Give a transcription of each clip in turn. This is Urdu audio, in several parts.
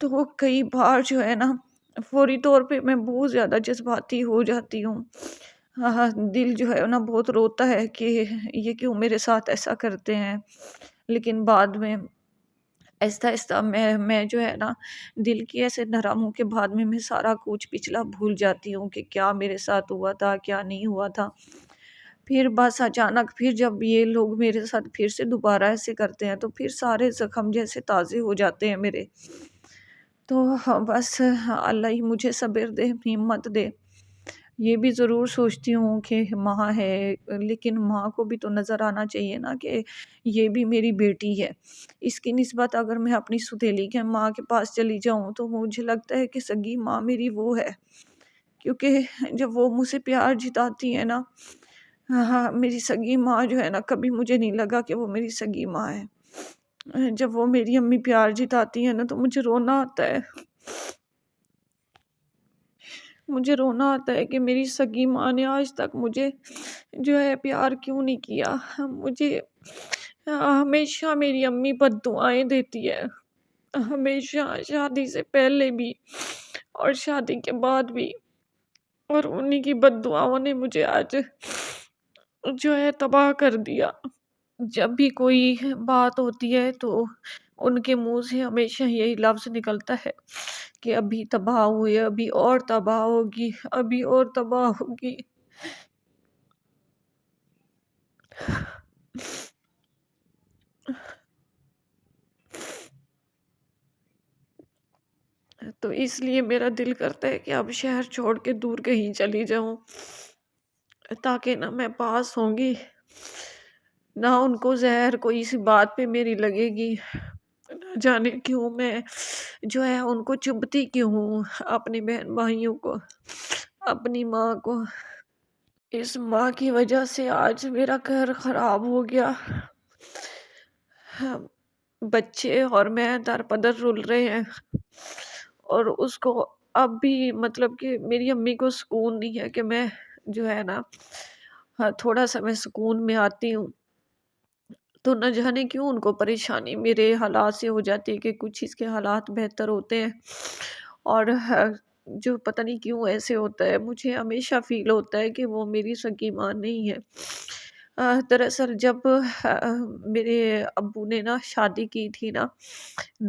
تو کئی بار جو ہے نا فوری طور پہ میں بہت زیادہ جذباتی ہو جاتی ہوں۔ ہاں، دل جو ہے نا بہت روتا ہے کہ یہ کیوں میرے ساتھ ایسا کرتے ہیں، لیکن بعد میں آہستہ آہستہ میں جو ہے نا دل کی ایسے نرم ہوں کہ بعد میں سارا کچھ پچھلا بھول جاتی ہوں کہ کیا میرے ساتھ ہوا تھا کیا نہیں ہوا تھا۔ پھر بس اچانک پھر جب یہ لوگ میرے ساتھ پھر سے دوبارہ ایسے کرتے ہیں تو پھر سارے زخم جیسے تازے ہو جاتے ہیں میرے۔ تو بس اللہ ہی مجھے صبر دے، ہمت دے۔ یہ بھی ضرور سوچتی ہوں کہ ماں ہے، لیکن ماں کو بھی تو نظر آنا چاہیے نا کہ یہ بھی میری بیٹی ہے۔ اس کی نسبت اگر میں اپنی سوتیلی کے ماں کے پاس چلی جاؤں تو مجھے لگتا ہے کہ سگی ماں میری وہ ہے، کیونکہ جب وہ مجھ سے پیار جتاتی ہے نا، ہاں میری سگی ماں جو ہے نا، کبھی مجھے نہیں لگا کہ وہ میری سگی ماں ہے۔ جب وہ میری امی پیار جتاتی ہے نا تو مجھے رونا آتا ہے۔ مجھے رونا آتا ہے کہ میری سگی ماں نے آج تک مجھے جو ہے پیار کیوں نہیں کیا۔ مجھے ہمیشہ میری امی بد دعائیں دیتی ہے، ہمیشہ، شادی سے پہلے بھی اور شادی کے بعد بھی، اور انہی کی بد دعاؤں نے مجھے آج جو ہے تباہ کر دیا۔ جب بھی کوئی بات ہوتی ہے تو ان کے منہ سے ہمیشہ یہی لفظ نکلتا ہے کہ ابھی تباہ ہوئی، ابھی اور تباہ ہوگی، ابھی اور تباہ ہوگی۔ تو اس لیے میرا دل کرتا ہے کہ اب شہر چھوڑ کے دور کہیں چلی جاؤں، تاکہ نہ میں پاس ہوں گی، نہ ان کو زہر کوئی سی بات پہ میری لگے گی، نہ جانے کیوں میں جو ہے ان کو چبھتی کیوں ہوں، اپنی بہن بھائیوں کو، اپنی ماں کو۔ اس ماں کی وجہ سے آج میرا گھر خراب ہو گیا، بچے اور میں در پدر رل رہے ہیں، اور اس کو اب بھی مطلب کہ میری امی کو سکون نہیں ہے کہ میں جو ہے نا تھوڑا سا میں سکون میں آتی ہوں تو نہ جانے کیوں ان کو پریشانی میرے حالات سے ہو جاتی ہے کہ کچھ اس کے حالات بہتر ہوتے ہیں، اور جو پتہ نہیں کیوں ایسے ہوتا ہے، مجھے ہمیشہ فیل ہوتا ہے کہ وہ میری سگی ماں نہیں ہے۔ دراصل جب میرے ابو نے نا شادی کی تھی نا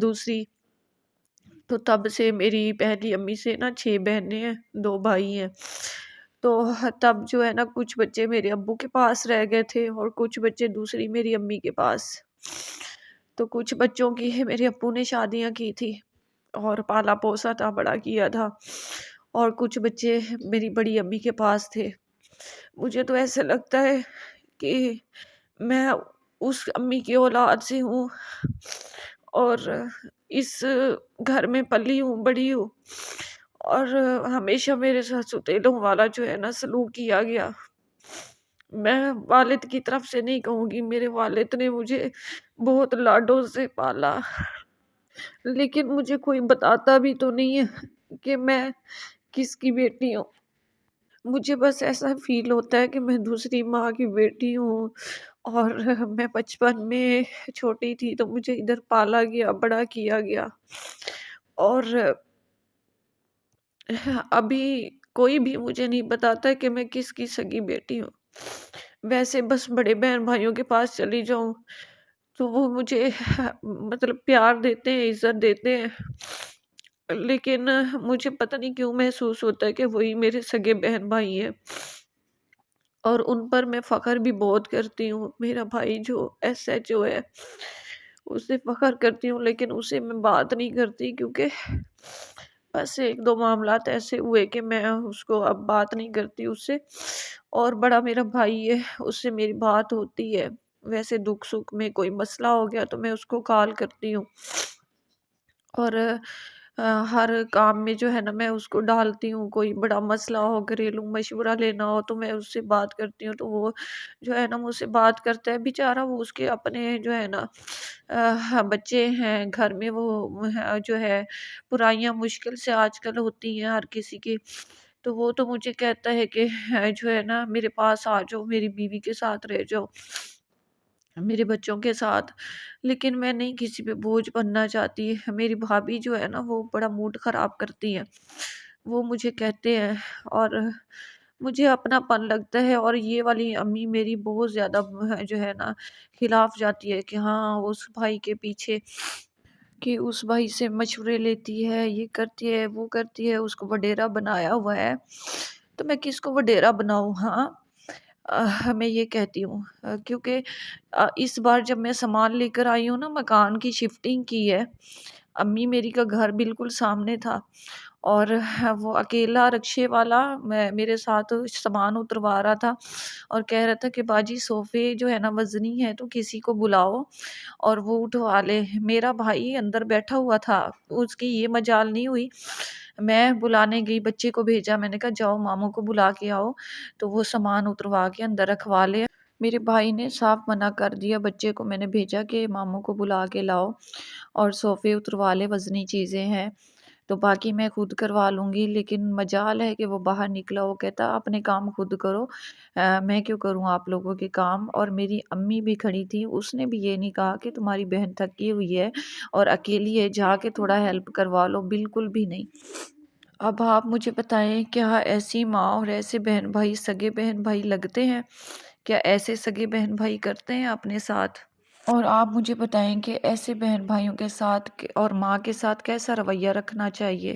دوسری، تو تب سے میری پہلی امی سے نا 6 بہنیں ہیں، 2 بھائی ہیں۔ تو تب جو ہے نا کچھ بچے میرے ابو کے پاس رہ گئے تھے اور کچھ بچے دوسری میری امی کے پاس۔ تو کچھ بچوں کی میرے ابو نے شادیاں کی تھی اور پالا پوسا تھا، بڑا کیا تھا، اور کچھ بچے میری بڑی امی کے پاس تھے۔ مجھے تو ایسے لگتا ہے کہ میں اس امی کی اولاد سے ہوں اور اس گھر میں پلی ہوں، بڑی ہوں، اور ہمیشہ میرے ساتھ ستیلوں والا جو ہے نا سلوک کیا گیا۔ میں والد کی طرف سے نہیں کہوں گی، میرے والد نے مجھے بہت لاڈوں سے پالا، لیکن مجھے کوئی بتاتا بھی تو نہیں ہے کہ میں کس کی بیٹی ہوں۔ مجھے بس ایسا فیل ہوتا ہے کہ میں دوسری ماں کی بیٹی ہوں، اور میں بچپن میں چھوٹی تھی تو مجھے ادھر پالا گیا، بڑا کیا گیا، اور ابھی کوئی بھی مجھے نہیں بتاتا کہ میں کس کی سگی بیٹی ہوں۔ ویسے بس بڑے بہن بھائیوں کے پاس چلی جاؤں تو وہ مجھے مطلب پیار دیتے ہیں، عزت دیتے ہیں، لیکن مجھے پتہ نہیں کیوں محسوس ہوتا ہے کہ وہی میرے سگے بہن بھائی ہیں، اور ان پر میں فخر بھی بہت کرتی ہوں۔ میرا بھائی جو SHO ہے اسے فخر کرتی ہوں، لیکن اسے میں بات نہیں کرتی کیونکہ بس 1-2 معاملات ایسے ہوئے کہ میں اس کو اب بات نہیں کرتی اس سے، اور بڑا میرا بھائی ہے اس سے میری بات ہوتی ہے، ویسے دکھ سکھ میں کوئی مسئلہ ہو گیا تو میں اس کو کال کرتی ہوں، اور ہر کام میں جو ہے نا میں اس کو ڈالتی ہوں، کوئی بڑا مسئلہ ہو، گھریلو مشورہ لینا ہو تو میں اس سے بات کرتی ہوں، تو وہ جو ہے نا مجھ سے بات کرتا ہے، بیچارہ وہ اس کے اپنے جو ہے نا بچے ہیں گھر میں، وہ جو ہے برائیاں مشکل سے آج کل ہوتی ہیں ہر کسی کی، تو وہ تو مجھے کہتا ہے کہ جو ہے نا میرے پاس آ جاؤ، میری بیوی کے ساتھ رہ جاؤ، میرے بچوں کے ساتھ، لیکن میں نہیں کسی پہ بوجھ بننا چاہتی۔ میری بھابھی جو ہے نا وہ بڑا موڈ خراب کرتی ہے، وہ مجھے کہتے ہیں اور مجھے اپنا پن لگتا ہے، اور یہ والی امی میری بہت زیادہ جو ہے نا خلاف جاتی ہے کہ ہاں اس بھائی کے پیچھے، کہ اس بھائی سے مشورے لیتی ہے، یہ کرتی ہے وہ کرتی ہے، اس کو وڈیرا بنایا ہوا ہے، تو میں کس کو وڈیرا بناؤں؟ ہاں میں یہ کہتی ہوں کیونکہ اس بار جب میں سامان لے کر آئی ہوں نا، مکان کی شفٹنگ کی ہے، امی میری کا گھر بالکل سامنے تھا، اور وہ اکیلا رکشے والا میرے ساتھ سامان اتروا رہا تھا، اور کہہ رہا تھا کہ باجی صوفے جو ہے نا وزنی ہے تو کسی کو بلاؤ اور وہ اٹھوا لے۔ میرا بھائی اندر بیٹھا ہوا تھا، اس کی یہ مجال نہیں ہوئی، میں بلانے گئی، بچے کو بھیجا، میں نے کہا جاؤ ماموں کو بلا کے آؤ تو وہ سامان اتروا کے اندر رکھوا لے۔ میرے بھائی نے صاف منع کر دیا، بچے کو میں نے بھیجا کہ ماموں کو بلا کے لاؤ اور صوفے اتروا لے، وزنی چیزیں ہیں تو باقی میں خود کروا لوں گی، لیکن مجال ہے کہ وہ باہر نکلا، وہ کہتا اپنے کام خود کرو، میں کیوں کروں آپ لوگوں کے کام۔ اور میری امی بھی کھڑی تھی، اس نے بھی یہ نہیں کہا کہ تمہاری بہن تھکی ہوئی ہے اور اکیلی ہے، جا کے تھوڑا ہیلپ کروا لو، بالکل بھی نہیں۔ اب آپ مجھے بتائیں کیا ایسی ماں اور ایسے بہن بھائی سگے بہن بھائی لگتے ہیں؟ کیا ایسے سگے بہن بھائی کرتے ہیں اپنے ساتھ؟ اور آپ مجھے بتائیں کہ ایسے بہن بھائیوں کے ساتھ اور ماں کے ساتھ کیسا رویہ رکھنا چاہیے؟